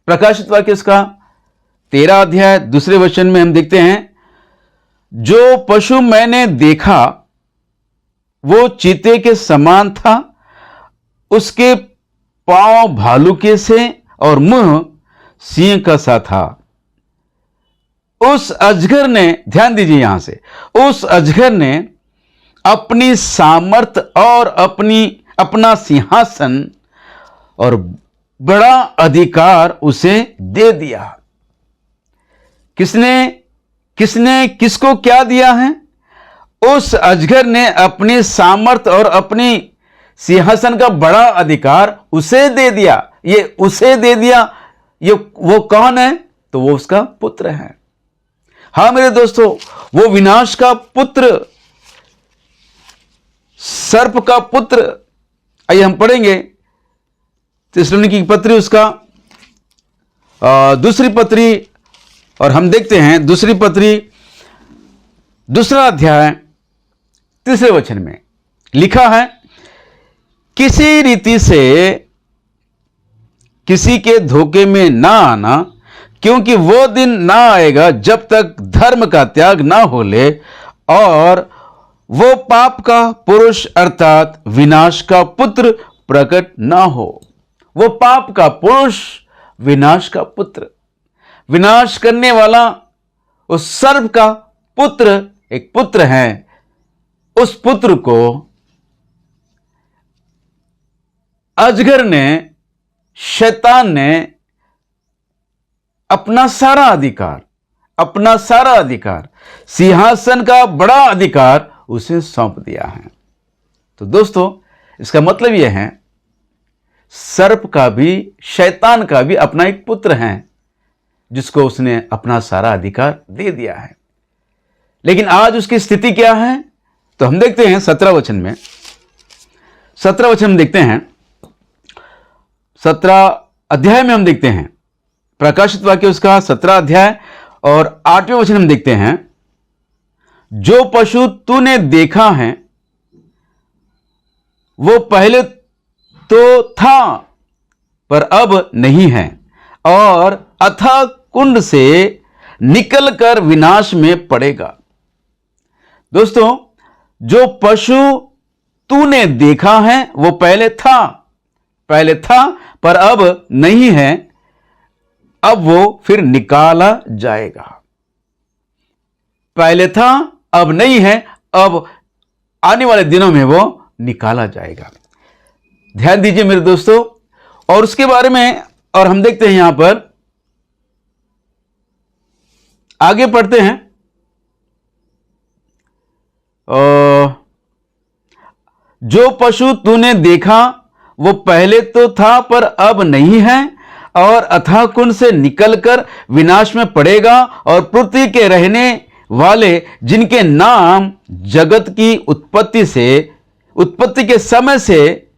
प्रकाशित वाक्य उसका 13 अध्याय 2 वचन में हम देखते हैं, जो पशु मैंने देखा वो चीते के समान था, उसके पांव भालू के से और मुंह सिंह का सा था। उस अजगर ने, ध्यान दीजिए यहां से, उस अजगर ने अपनी सामर्थ और अपना सिंहासन और बड़ा अधिकार उसे दे दिया। किसको क्या दिया है? उस अजगर ने अपनी सामर्थ और अपनी सिंहासन का बड़ा अधिकार उसे दे दिया। ये उसे दे दिया, ये वो कौन है? तो वो उसका पुत्र है। हां मेरे दोस्तों, वो विनाश का पुत्र, सर्प का पुत्र। आइए हम पढ़ेंगे थिस्सलुनीकी की पत्री, उसका दूसरी पत्री, और हम देखते हैं दूसरी पत्री 2 अध्याय 3 वचन में लिखा है, किसी रीति से किसी के धोखे में ना आना, क्योंकि वो दिन ना आएगा जब तक धर्म का त्याग ना हो ले और वो पाप का पुरुष अर्थात विनाश का पुत्र प्रकट ना हो। वो पाप का पुरुष, विनाश का पुत्र, विनाश करने वाला उस सर्प का पुत्र एक पुत्र है। उस पुत्र को अजगर ने, शैतान ने अपना सारा अधिकार, सिंहासन का बड़ा अधिकार उसे सौंप दिया है। तो दोस्तों, इसका मतलब यह है, सर्प का भी, शैतान का भी अपना एक पुत्र है जिसको उसने अपना सारा अधिकार दे दिया है। लेकिन आज उसकी स्थिति क्या है? तो हम देखते हैं 17 वचन में, 17 वचन में देखते हैं, 17 अध्याय में हम देखते हैं, प्रकाशित वाक्य उसका 17 अध्याय और 8वें वचन में देखते हैं, जो पशु तूने देखा है वो पहले तो था पर अब नहीं है, और अथाह कुंड से निकलकर विनाश में पड़ेगा। दोस्तों, जो पशु तूने देखा है वो पहले था पर अब नहीं है, अब वो फिर निकाला जाएगा। पहले था, अब नहीं है, अब आने वाले दिनों में वो निकाला जाएगा। ध्यान दीजिए मेरे दोस्तों, और उसके बारे में और हम देखते हैं, यहां पर आगे पढ़ते हैं। जो पशु तूने देखा वो पहले तो था पर अब नहीं है, और अथाह कुंड से निकलकर विनाश में पड़ेगा, और पृथ्वी के रहने वाले जिनके नाम जगत की उत्पत्ति के समय से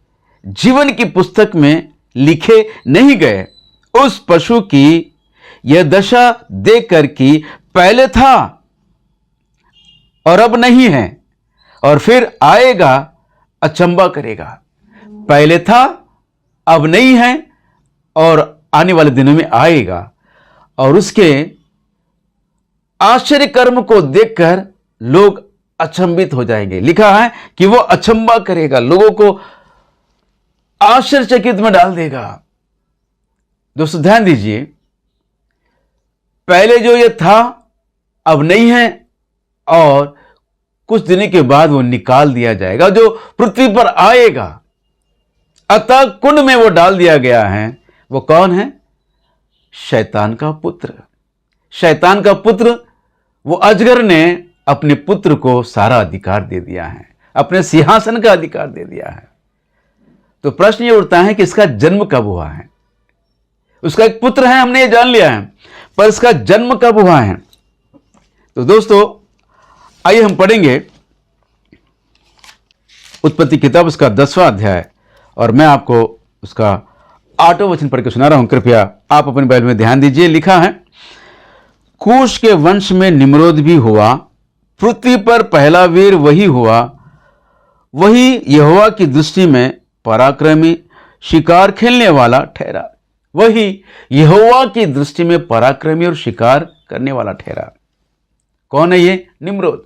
जीवन की पुस्तक में लिखे नहीं गए, उस पशु की यह दशा देखकर कि पहले था और अब नहीं है और फिर आएगा, अचंभा करेगा। पहले था, अब नहीं है और आने वाले दिनों में आएगा, और उसके आश्चर्य कर्म को देखकर लोग अचंभित हो जाएंगे। लिखा है कि वो अचंभा करेगा, लोगों को आश्चर्यचकित में डाल देगा। दोस्तों ध्यान दीजिए, पहले जो ये था अब नहीं है, और कुछ दिनों के बाद वो निकाल दिया जाएगा। जो पृथ्वी पर आएगा, अतः कुंड में वो डाल दिया गया है, वो कौन है? शैतान का पुत्र। शैतान का पुत्र, वो अजगर ने अपने पुत्र को सारा अधिकार दे दिया है, अपने सिंहासन का अधिकार दे दिया है। तो प्रश्न ये उठता है कि इसका जन्म कब हुआ है? उसका एक पुत्र है, हमने ये जान लिया है, पर इसका जन्म कब हुआ है? तो दोस्तों आइए हम पढ़ेंगे उत्पत्ति किताब उसका 10वां अध्याय, और मैं आपको उसका 8वां वचन पढ़ के सुना रहा हूं। कृपया आप अपने बाइबल में ध्यान दीजिए। लिखा है, कूश के वंश में निम्रोद भी हुआ, पृथ्वी पर पहला वीर वही हुआ, वही यहोवा की दृष्टि में पराक्रमी, शिकार खेलने वाला ठहरा। वही यहोवा की दृष्टि में पराक्रमी और शिकार करने वाला ठहरा। कौन है ये? निम्रोद।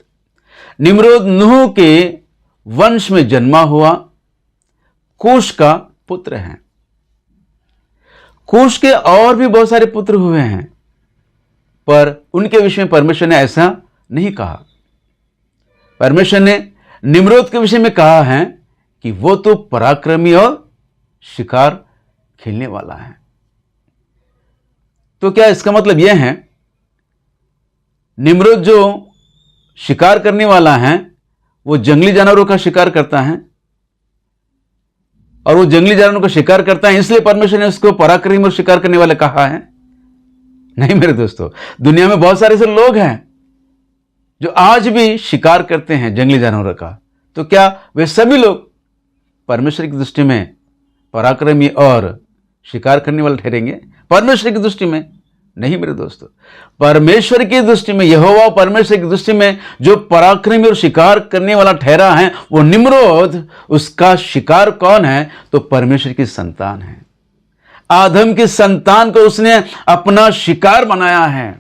निम्रोद नूह के वंश में जन्मा हुआ कूश का पुत्र है। कूश के और भी बहुत सारे पुत्र हुए हैं, पर उनके विषय में परमेश्वर ने ऐसा नहीं कहा। परमेश्वर ने निम्रोद के विषय में कहा है कि वो तो पराक्रमी और शिकार खेलने वाला है। तो क्या इसका मतलब यह है निम्रोद जो शिकार करने वाला है वो जंगली जानवरों का शिकार करता है, और वो जंगली जानवरों का शिकार करता है इसलिए परमेश्वर ने उसको पराक्रमी और शिकार करने वाला कहा है? नहीं मेरे दोस्तों, दुनिया में बहुत सारे ऐसे लोग हैं जो आज भी शिकार करते हैं जंगली जानवरों का। तो क्या वे सभी लोग परमेश्वर की दृष्टि में पराक्रमी और शिकार करने वाले ठहरेंगे? परमेश्वर की दृष्टि में नहीं मेरे दोस्तों। परमेश्वर की दृष्टि में, यहोवा परमेश्वर की दृष्टि में जो पराक्रमी और शिकार करने वाला ठहरा है वो निम्रोद। उसका शिकार कौन है? तो परमेश्वर की संतान है। आदम की संतान को उसने अपना शिकार बनाया है।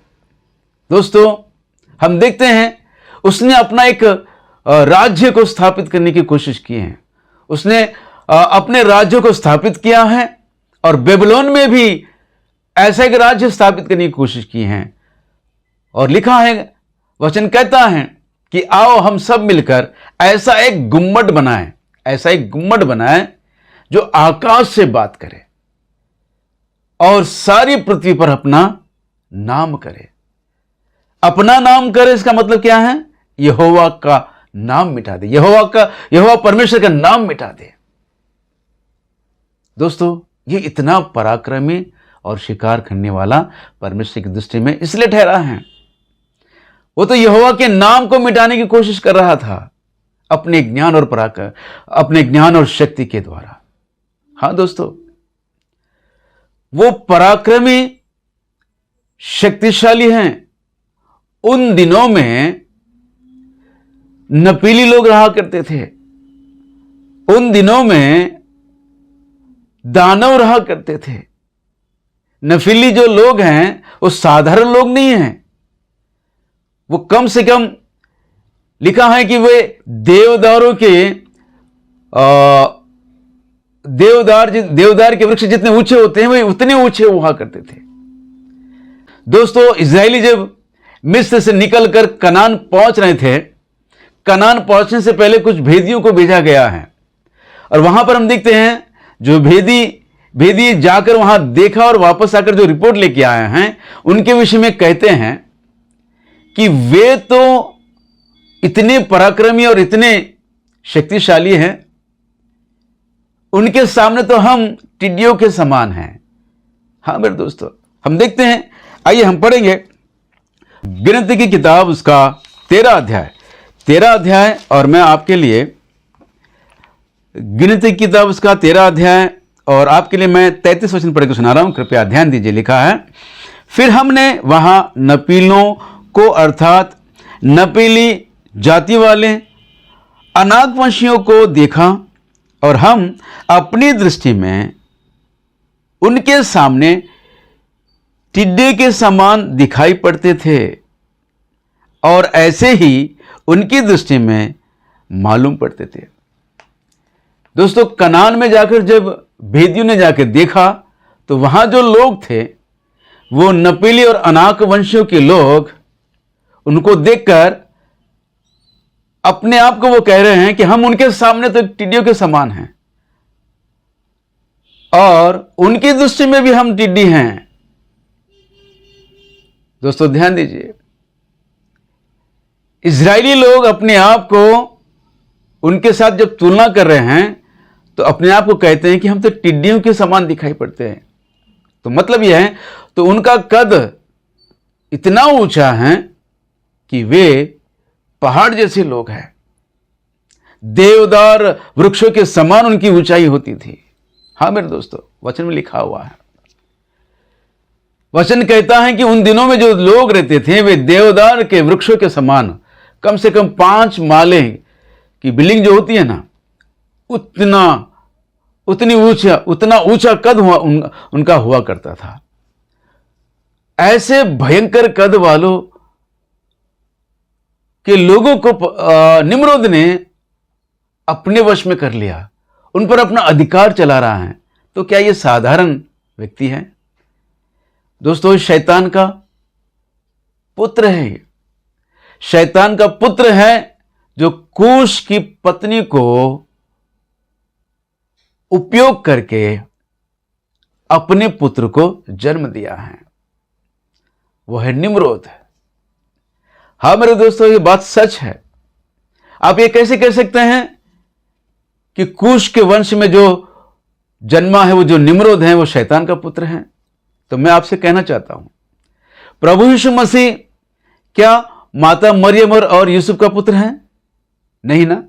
दोस्तों, हम देखते हैं उसने अपना एक राज्य को स्थापित करने की कोशिश की है। उसने अपने राज्य को स्थापित किया है और बेबीलोन में भी ऐसा एक राज्य स्थापित करने की कोशिश की है। और लिखा है, वचन कहता है कि आओ हम सब मिलकर ऐसा एक गुम्मट बनाएं, ऐसा एक गुम्मट बनाएं जो आकाश से बात करे और सारी पृथ्वी पर अपना नाम करे। अपना नाम करे इसका मतलब क्या है? यहोवा का नाम मिटा दे, यहोवा परमेश्वर का नाम मिटा दे। दोस्तों, ये इतना पराक्रमी और शिकार करने वाला परमेश्वर की दृष्टि में इसलिए ठहरा है। वो तो यहोवा के नाम को मिटाने की कोशिश कर रहा था अपने ज्ञान और अपने ज्ञान और शक्ति के द्वारा। हां दोस्तों, वो पराक्रमी शक्तिशाली हैं। उन दिनों में नपीली लोग रहा करते थे। उन दिनों में दानव रहा करते थे। नफीली जो लोग हैं वो साधारण लोग नहीं हैं। वो कम से कम लिखा है कि वे देवदारों के देवदार के वृक्ष जितने ऊंचे होते हैं वे उतने ऊंचे हुआ करते थे। दोस्तों, इजरायली जब मिस्र से निकलकर कनान पहुंच रहे थे, कनान पहुंचने से पहले कुछ भेदियों को भेजा गया है। और वहां पर हम देखते हैं जो भेदी जाकर वहां देखा और वापस आकर जो रिपोर्ट लेके आए हैं उनके विषय में कहते हैं कि वे तो इतने पराक्रमी और इतने शक्तिशाली हैं, उनके सामने तो हम टिड्डियों के समान हैं। हां मेरे दोस्तों, हम देखते हैं, आइए हम पढ़ेंगे गिनती की किताब उसका 13 अध्याय और मैं आपके लिए गिनती की किताब उसका 13 अध्याय और आपके लिए मैं 33 वचन पढ़ के सुना रहा हूं। कृपया ध्यान दीजिए। लिखा है, फिर हमने वहां नपीलों को अर्थात नपीली जाति वाले अनाकवंशियों को देखा और हम अपनी दृष्टि में उनके सामने टिड्डे के समान दिखाई पड़ते थे और ऐसे ही उनकी दृष्टि में मालूम पड़ते थे। दोस्तों, कनान में जाकर जब भेदियों ने जाकर देखा तो वहां जो लोग थे वो नपीली और अनाक वंशियों के लोग, उनको देखकर अपने आप को वो कह रहे हैं कि हम उनके सामने तो टिड्डियों के समान हैं और उनकी दृष्टि में भी हम टिड्डी हैं। दोस्तों ध्यान दीजिए, इजरायली लोग अपने आप को उनके साथ जब तुलना कर रहे हैं तो अपने आप को कहते हैं कि हम तो टिड्डियों के समान दिखाई पड़ते हैं। तो मतलब यह है, तो उनका कद इतना ऊंचा है कि वे पहाड़ जैसे लोग हैं। देवदार वृक्षों के समान उनकी ऊंचाई होती थी। हां मेरे दोस्तों, वचन में लिखा हुआ है। वचन कहता है कि उन दिनों में जो लोग रहते थे वे देवदार के वृक्षों के समान, कम से कम 5 माले की बिल्डिंग जो होती है ना, उतना ऊंचा कद उनका हुआ करता था। ऐसे भयंकर कद वालों के लोगों को निम्रोद ने अपने वश में कर लिया, उन पर अपना अधिकार चला रहा है। तो क्या यह साधारण व्यक्ति है? दोस्तों, शैतान का पुत्र है। ये शैतान का पुत्र है जो कूश की पत्नी को उपयोग करके अपने पुत्र को जन्म दिया है। वह है निम्रोद। हाँ मेरे दोस्तों, ये बात सच है। आप ये कैसे कह सकते हैं कि कूश के वंश में जो जन्मा है, वो जो निम्रोद है, वो शैतान का पुत्र है? तो मैं आपसे कहना चाहता हूं, प्रभु यीशु मसीह क्या माता मरियम और यूसुफ का पुत्र है? नहीं ना।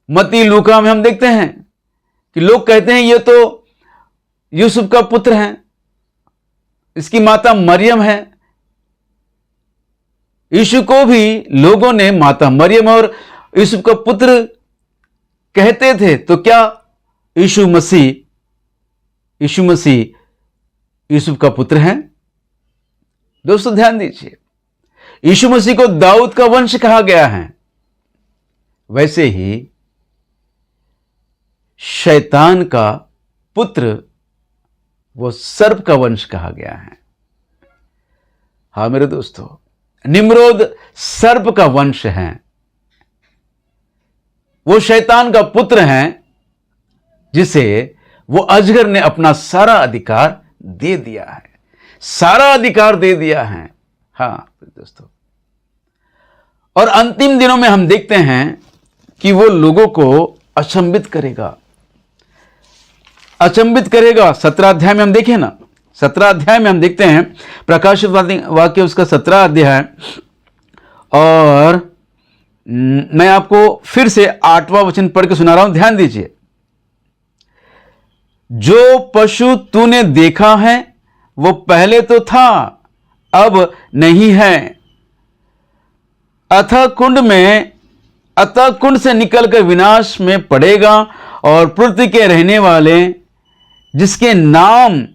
मत्ती लूका में हम देखते हैं कि लोग कहते हैं ये तो यूसुफ का पुत्र है, इसकी माता मरियम है। यीशु को भी लोगों ने माता मरियम और यूसुफ का पुत्र कहते थे। तो क्या यीशु मसीह यूसुफ का पुत्र हैं? दोस्तों ध्यान दीजिए, यीशु मसीह को दाऊद का वंश कहा गया है, वैसे ही शैतान का पुत्र वो सर्प का वंश कहा गया है। हां मेरे दोस्तों, निम्रोद सर्प का वंश है। वो शैतान का पुत्र है जिसे वो अजगर ने अपना सारा अधिकार दे दिया है, सारा अधिकार दे दिया है। हां दोस्तों, और अंतिम दिनों में हम देखते हैं कि वो लोगों को अचंभित करेगा। 17 अध्याय में हम देखें ना, 17 अध्याय में हम देखते हैं, प्रकाशित वाक्य उसका 17 अध्याय, और मैं आपको फिर से 8वां वचन पढ़ के सुना रहा हूं, ध्यान दीजिए। जो पशु तूने देखा है वो पहले तो था, अब नहीं है। अतः कुंड से निकलकर विनाश में पड़ेगा, और पृथ्वी के रहने वाले जिसके नाम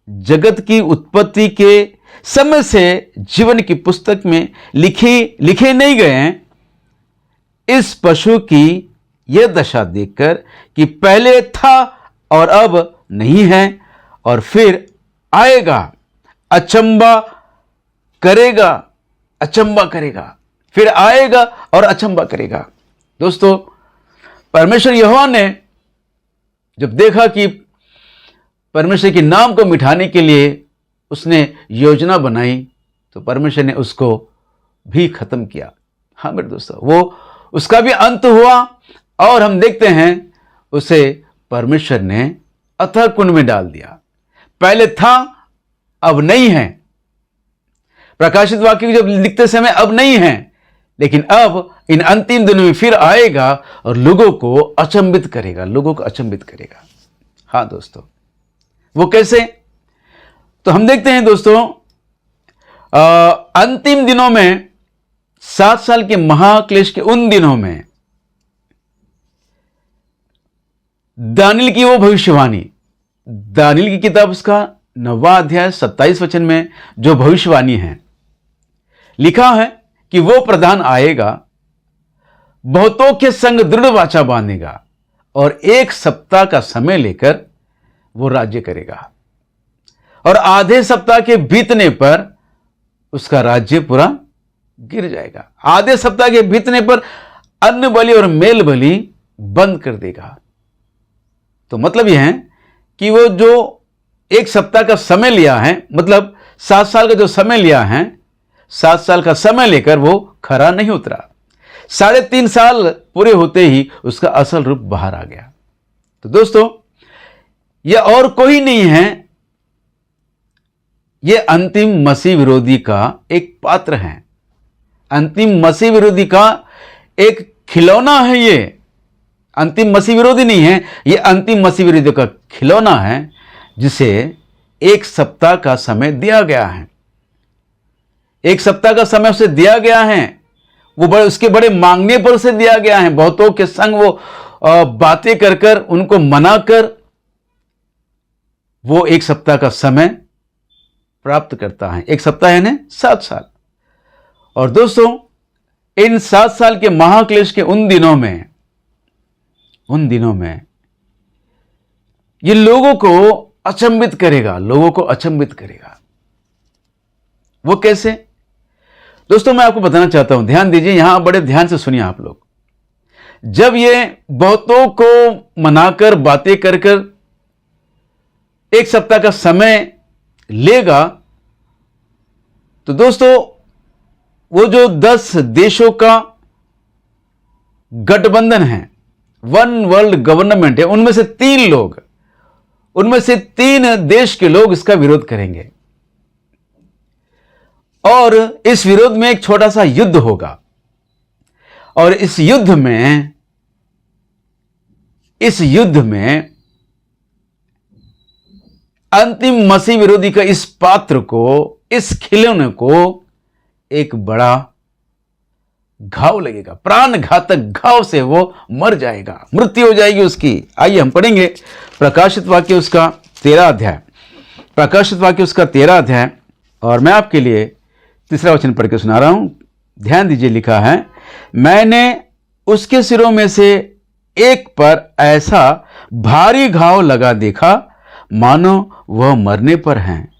जगत की उत्पत्ति के समय से जीवन की पुस्तक में लिखे नहीं गए हैं, इस पशु की यह दशा देखकर कि पहले था और अब नहीं है और फिर आएगा, अचंबा करेगा, फिर आएगा और अचंबा करेगा। दोस्तों, परमेश्वर यहोवा ने जब देखा कि परमेश्वर के नाम को मिटाने के लिए उसने योजना बनाई, तो परमेश्वर ने उसको भी खत्म किया। हाँ मेरे दोस्तों, वो उसका भी अंत हुआ, और हम देखते हैं उसे परमेश्वर ने अथाह कुंड में डाल दिया। पहले था, अब नहीं है। प्रकाशित वाक्य जब लिखते समय अब नहीं है, लेकिन अब इन अंतिम दिनों में फिर आएगा और लोगों को अचंभित करेगा। हाँ दोस्तों, वो कैसे? तो हम देखते हैं दोस्तों, अंतिम दिनों में 7 साल के महाक्लेश के उन दिनों में दानियेल की वो भविष्यवाणी, दानियेल की किताब उसका 9वां अध्याय 27 वचन में जो भविष्यवाणी है, लिखा है कि वो प्रधान आएगा, बहुतों के संग दृढ़ वाचा बांधेगा, और 1 सप्ताह का समय लेकर वो राज्य करेगा, और आधे सप्ताह के बीतने पर उसका राज्य पूरा गिर जाएगा। आधे सप्ताह के बीतने पर अन्न बलि और मेल बलि बंद कर देगा। तो मतलब यह है कि वो जो 1 सप्ताह का समय लिया है, मतलब 7 साल का जो समय लिया है, 7 साल का समय लेकर वो खरा नहीं उतरा। 3.5 साल पूरे होते ही उसका असल रूप बाहर आ गया। तो दोस्तों, यह और कोई नहीं है, यह अंतिम मसीह विरोधी का एक पात्र है, अंतिम मसीह विरोधी का एक खिलौना है। ये अंतिम मसीह विरोधी नहीं है, यह अंतिम मसीह विरोधी का खिलौना है, जिसे 1 सप्ताह का समय दिया गया है। 1 सप्ताह का समय उसे दिया गया है, वो उसके बड़े मांगने पर उसे दिया गया है। बहुतों के संग वो बातें कर कर, उनको मनाकर वो 1 सप्ताह का समय प्राप्त करता है। 1 सप्ताह यानी 7 साल। और दोस्तों, इन 7 साल के महाक्लेश के उन दिनों में ये लोगों को अचंभित करेगा, लोगों को अचंभित करेगा। वो कैसे? दोस्तों, मैं आपको बताना चाहता हूं, ध्यान दीजिए, यहां बड़े ध्यान से सुनिए आप लोग। जब ये बहुतों को मनाकर, बातें कर कर 1 सप्ताह का समय लेगा, तो दोस्तों वो जो 10 देशों का गठबंधन है, वन वर्ल्ड गवर्नमेंट है, उनमें से 3 देश के लोग इसका विरोध करेंगे। और इस विरोध में एक छोटा सा युद्ध होगा। और इस युद्ध में अंतिम मसीह विरोधी का इस पात्र को, इस खिलौने को एक बड़ा घाव लगेगा, प्राण घातक घाव से वो मर जाएगा, मृत्यु हो जाएगी उसकी। आइए हम पढ़ेंगे प्रकाशित वाक्य उसका 13 अध्याय, और मैं आपके लिए 3 वचन पढ़ के सुना रहा हूं। ध्यान दीजिए, लिखा है, मैंने उसके सिरों में से एक पर ऐसा भारी घाव लगा देखा मानो वह मरने पर हैं।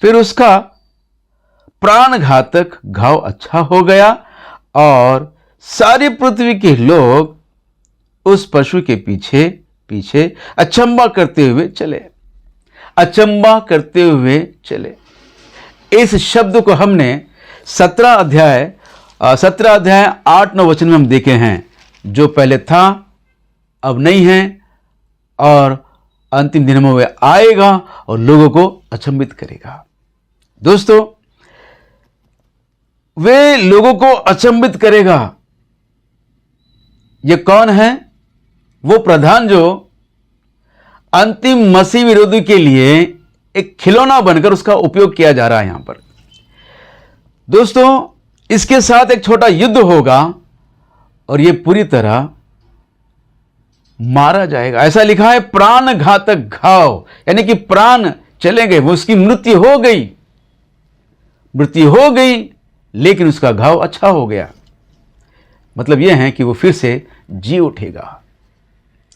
फिर उसका प्राण घातक घाव अच्छा हो गया और सारी पृथ्वी के लोग उस पशु के पीछे पीछे अचंभा करते हुए चले। इस शब्द को हमने 17 अध्याय 8-9 वचन में हम देखे हैं, जो पहले था अब नहीं है और अंतिम दिनों में वह आएगा और लोगों को अचंभित करेगा। दोस्तों, वे लोगों को अचंभित करेगा। ये कौन है? वो प्रधान जो अंतिम मसीह विरोधी के लिए एक खिलौना बनकर उसका उपयोग किया जा रहा है यहां पर। दोस्तों, इसके साथ एक छोटा युद्ध होगा और ये पूरी तरह मारा जाएगा। ऐसा लिखा है, प्राण घातक घाव, यानी कि प्राण चले गए, वो उसकी मृत्यु हो गई, लेकिन उसका घाव अच्छा हो गया। मतलब यह है कि वो फिर से जी उठेगा।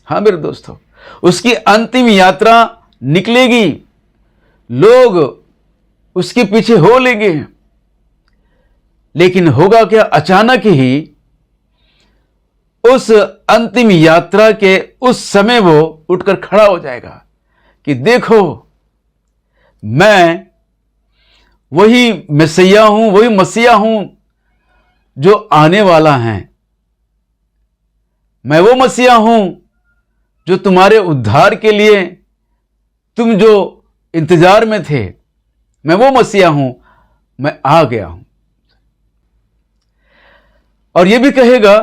हां मेरे दोस्तों, उसकी अंतिम यात्रा निकलेगी, लोग उसके पीछे हो लेंगे। लेकिन होगा क्या? अचानक ही उस अंतिम यात्रा के उस समय वो उठकर खड़ा हो जाएगा कि देखो, मैं वही मसीहा हूं जो आने वाला है। मैं वो मसीहा हूं जो तुम्हारे उद्धार के लिए तुम जो इंतजार में थे। मैं वो मसीहा हूं, मैं आ गया हूं। और यह भी कहेगा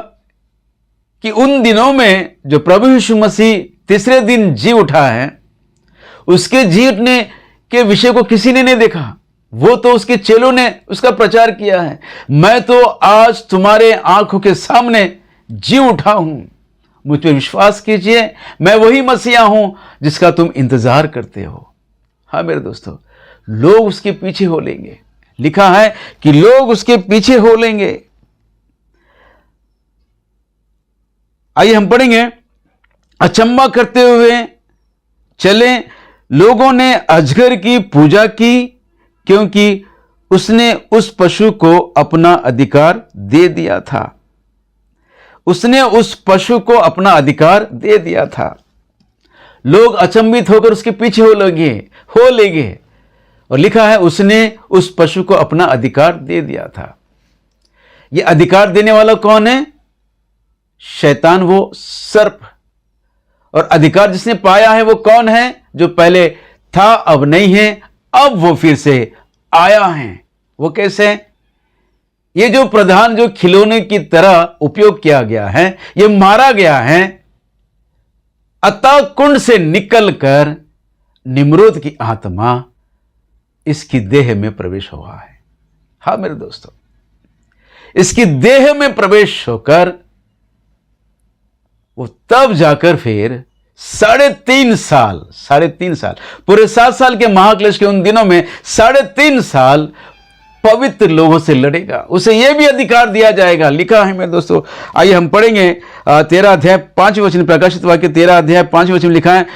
कि उन दिनों में जो प्रभु यीशु मसीह तीसरे दिन जी उठा है, उसके जी उठने के विषय को किसी ने नहीं देखा। वो तो उसके चेलों ने उसका प्रचार किया है। मैं तो आज तुम्हारे आंखों के सामने जी उठा हूं, मुझ पर विश्वास कीजिए, मैं वही मसीहा हूं जिसका तुम इंतजार करते हो। हाँ मेरे दोस्तों, लोग उसके पीछे हो लेंगे। लिखा है कि लोग उसके पीछे हो लेंगे। आइए हम पढ़ेंगे, अचंभा करते हुए चले, लोगों ने अजगर की पूजा की, क्योंकि उसने उस पशु को अपना अधिकार दे दिया था। लोग अचंभित होकर उसके पीछे हो लेंगे। और लिखा है, उसने उस पशु को अपना अधिकार दे दिया था। यह अधिकार देने वाला कौन है? शैतान, वो सर्प। और अधिकार जिसने पाया है वो कौन है? जो पहले था अब नहीं है, अब वो फिर से आया है। वो कैसे? ये जो प्रधान जो खिलौने की तरह उपयोग किया गया है, ये मारा गया है, अतः कुंड से निकलकर निम्रोद की आत्मा इसकी देह में प्रवेश हुआ है। हाँ मेरे दोस्तों, इसकी देह में प्रवेश होकर वो तब जाकर फिर 3.5 साल पूरे 7 साल के महाक्लेश के उन दिनों में 3.5 साल पवित्र लोगों से लड़ेगा। उसे यह भी अधिकार दिया जाएगा, लिखा है मेरे दोस्तों। आइए हम पढ़ेंगे 13 अध्याय 5 वचन, प्रकाशित वाक्य 13 अध्याय 5 वचन लिखा है,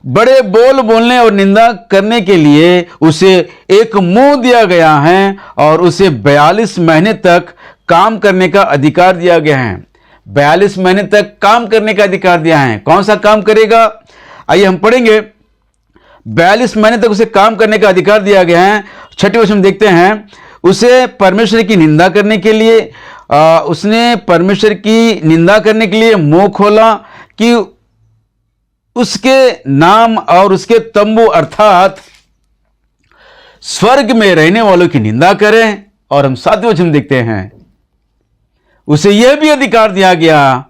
बड़े बोल बोलने और निंदा करने के लिए उसे एक मुंह दिया गया है और उसे 42 महीने तक काम करने का अधिकार दिया गया है। 42 महीने तक काम करने का अधिकार दिया है। कौन सा काम करेगा? आइए हम पढ़ेंगे। 42 महीने तक उसे काम करने का अधिकार दिया गया है। 6वें वचन देखते हैं, उसे परमेश्वर की निंदा करने के लिए उसने परमेश्वर की निंदा करने के लिए मुंह खोला कि उसके नाम और उसके तंबू अर्थात स्वर्ग में रहने वालों की निंदा करें। और हम 7वें वचन देखते हैं, उसे यह भी अधिकार दिया गया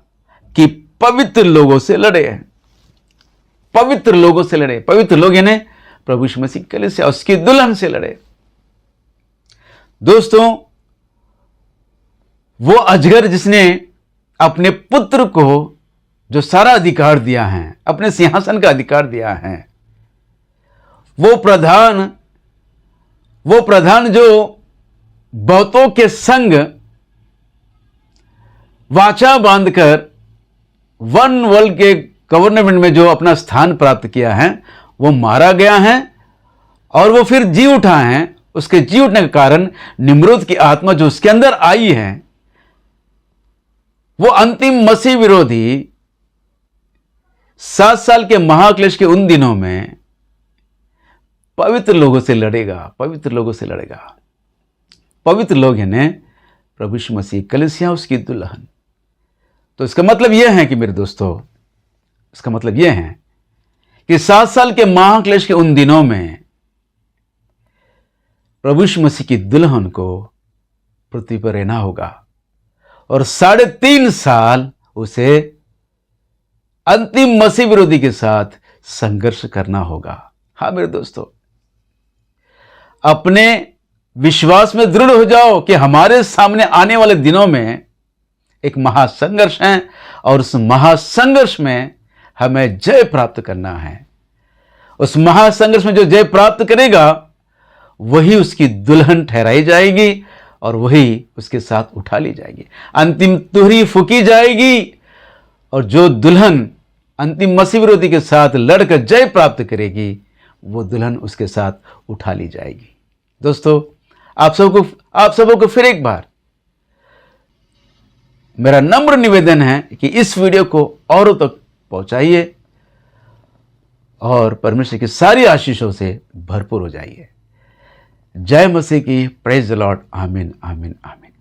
कि पवित्र लोगों से लड़े। पवित्र लोगों से लड़े। पवित्र लोग यानी प्रभु यीशु मसीह कलीसिया उसकी दुल्हन से लड़े। दोस्तों, वो अजगर जिसने अपने पुत्र को जो सारा अधिकार दिया है, अपने सिंहासन का अधिकार दिया है, वो प्रधान जो बहुतों के संग वाचा बांधकर वन वर्ल्ड के गवर्नमेंट में जो अपना स्थान प्राप्त किया है, वो मारा गया है और वो फिर जी उठा है। उसके जी उठने के कारण निम्रोद की आत्मा जो उसके अंदर आई है, वो अंतिम मसीह विरोधी 7 साल के महाक्लेश के उन दिनों में पवित्र लोगों से लड़ेगा। पवित्र लोगों से लड़ेगा। पवित्र लोग यानी प्रभु यीशु मसीह कलीसिया उसकी दुल्हन। तो इसका मतलब यह है कि मेरे दोस्तों, इसका मतलब यह है कि 7 साल के महाक्लेश के उन दिनों में प्रभु यीशु मसीह की दुल्हन को पृथ्वी पर रहना होगा और 3.5 साल उसे अंतिम मसीह विरोधी के साथ संघर्ष करना होगा। हाँ मेरे दोस्तों, अपने विश्वास में दृढ़ हो जाओ कि हमारे सामने आने वाले दिनों में एक महासंघर्ष है और उस महासंघर्ष में हमें जय प्राप्त करना है। उस महासंघर्ष में जो जय प्राप्त करेगा वही उसकी दुल्हन ठहराई जाएगी और वही उसके साथ उठा ली जाएगी। अंतिम तुहरी फूकी जाएगी और जो दुल्हन अंतिम मसीह विरोधी के साथ लड़कर जय प्राप्त करेगी, वो दुल्हन उसके साथ उठा ली जाएगी। दोस्तों, आप सबों को फिर एक बार मेरा नम्र निवेदन है कि इस वीडियो को औरों तक पहुंचाइए और परमेश्वर की सारी आशीषों से भरपूर हो जाइए। जय मसीह की। Praise the Lord. आमीन आमीन आमीन।